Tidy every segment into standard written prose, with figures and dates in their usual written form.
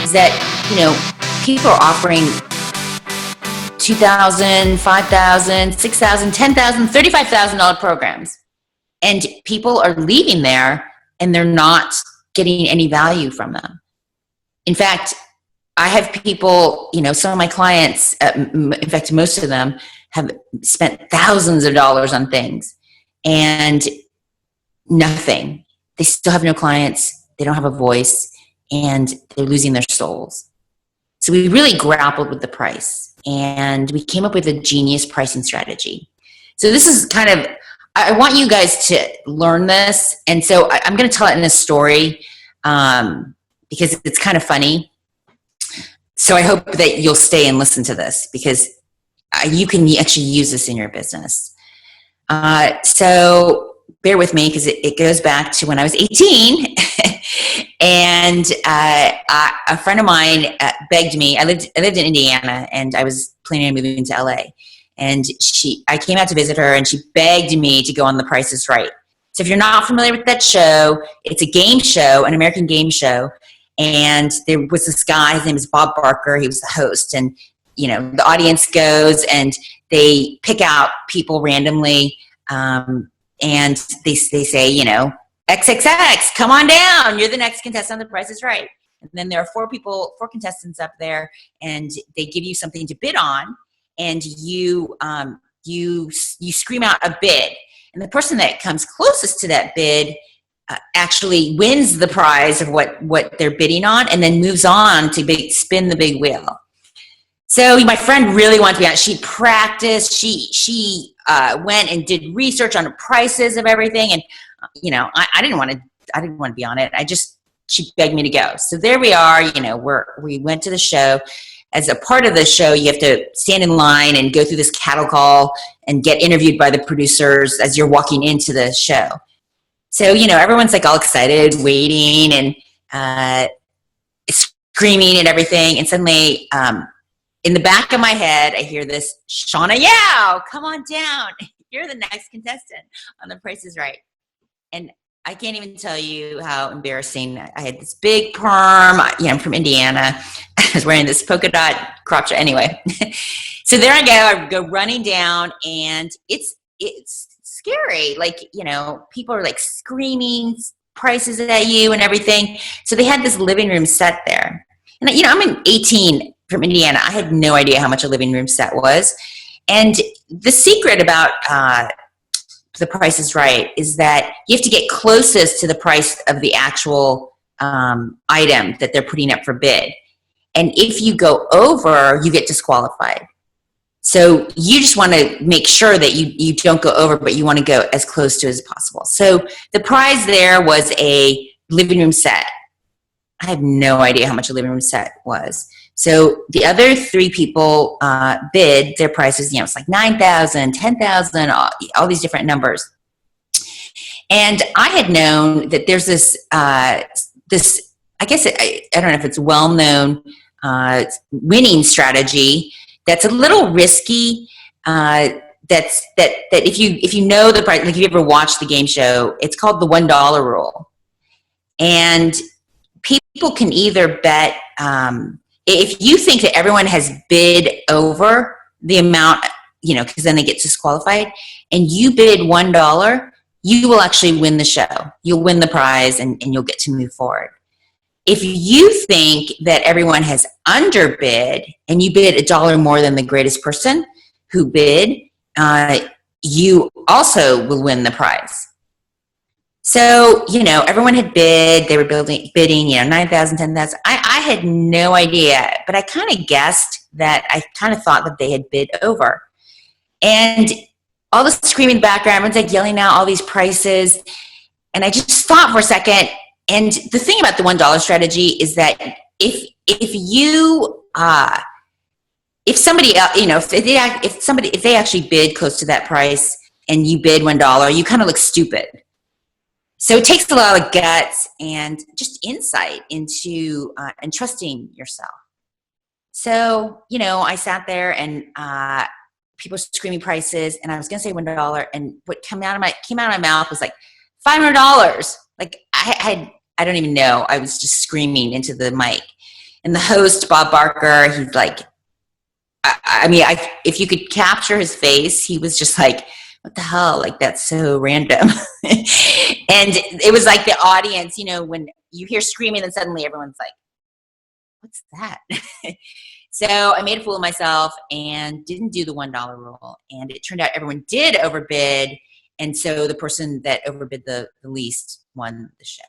Is that, people are offering 2,000, 5,000, 6,000, 10,000, $35,000 programs. And people are leaving there and they're not getting any value from them. In fact, I have people, some of my clients, in fact, most of them have spent thousands of dollars on things and nothing. They still have no clients. They don't have a voice and they're losing their souls. So we really grappled with the price and we came up with a genius pricing strategy. So this is kind of, I want you guys to learn this. And so I'm going to tell it in a story because it's kind of funny. So I hope that you'll stay and listen to this because you can actually use this in your business. So bear with me because it goes back to when I was 18 and a friend of mine begged me. I lived in Indiana and I was planning on moving to LA. And I came out to visit her and she begged me to go on The Price is Right. So if you're not familiar with that show, it's a game show, an American game show. And there was this guy, his name is Bob Barker. He was the host. And, the audience goes and they pick out people randomly. And they say, XXX, come on down. You're the next contestant on The Price is Right. And then there are four contestants up there and they give you something to bid on. And you scream out a bid. And the person that comes closest to that bid actually wins the prize of what they're bidding on and then moves on to spin the big wheel. So my friend really wanted to be on. She practiced. She went and did research on the prices of everything. And, I didn't want to be on it. She begged me to go. So there we are, we went to the show. As a part of the show, you have to stand in line and go through this cattle call and get interviewed by the producers as you're walking into the show. So, everyone's like all excited, waiting and screaming and everything. And suddenly, in the back of my head, I hear this, Shauna Yao, come on down. You're the next contestant on The Price is Right. And I can't even tell you how embarrassing. I had this big perm, I'm from Indiana. I was wearing this polka dot crop top. Anyway, so there I go running down and it's scary. Like, people are like screaming prices at you and everything. So they had this living room set there. And, I'm 18 from Indiana. I had no idea how much a living room set was. And the secret about The Price is Right is that you have to get closest to the price of the actual item that they're putting up for bid. And if you go over, you get disqualified. So you just want to make sure that you don't go over, but you want to go as close to as possible. So the prize there was a living room set. I have no idea how much a living room set was. So the other three people bid their prices, it's like 9,000, 10,000, all these different numbers. And I had known that there's this, I guess, I don't know if it's well-known winning strategy that's a little risky. That if you know the price, like if you ever watched the game show, it's called the $1 rule. And people can either bet, if you think that everyone has bid over the amount, because then they get disqualified, and you bid $1, you will actually win the show. You'll win the prize and you'll get to move forward. If you think that everyone has underbid and you bid $1 more than the greatest person who bid, you also will win the prize. So, everyone had bid, they were bidding, 9,000, 10,000. I had no idea, but I kind of guessed that I kind of thought that they had bid over. And all the screaming background, everyone's like yelling out all these prices. And I just stopped for a second. And the thing about the $1 strategy is that if somebody, if they actually bid close to that price and you bid $1, you kind of look stupid. So it takes a lot of guts and just insight into and trusting yourself. So, I sat there and people screaming prices, and I was going to say $1, and what came out of my mouth was like $500. Like I don't even know. I was just screaming into the mic, and the host, Bob Barker, he's like, if you could capture his face, he was just like, what the hell? Like, that's so random. And it was like the audience, when you hear screaming, then suddenly everyone's like, what's that? So I made a fool of myself and didn't do the $1 rule. And it turned out everyone did overbid. And so the person that overbid the least won the show.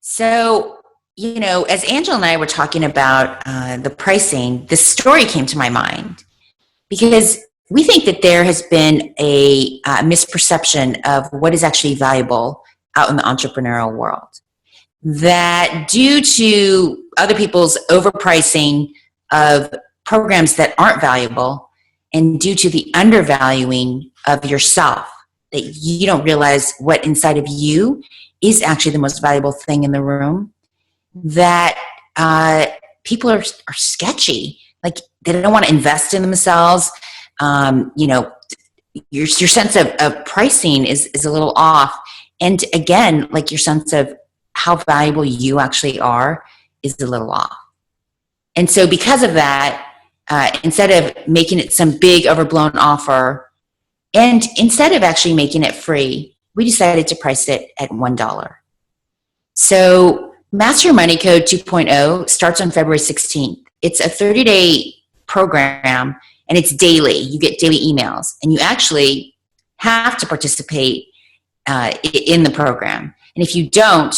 So, as Angela and I were talking about the pricing, this story came to my mind because we think that there has been a misperception of what is actually valuable out in the entrepreneurial world. That due to other people's overpricing of programs that aren't valuable, and due to the undervaluing of yourself, that you don't realize what inside of you is actually the most valuable thing in the room, that people are sketchy. Like, they don't want to invest in themselves. Your sense of pricing is a little off. And again, like, your sense of how valuable you actually are is a little off. And so because of that, instead of making it some big overblown offer, and instead of actually making it free, we decided to price it at $1. So Master Your Money Code 2.0 starts on February 16th. It's a 30-day program, and it's daily. You get daily emails, and you actually have to participate in the program. And if you don't,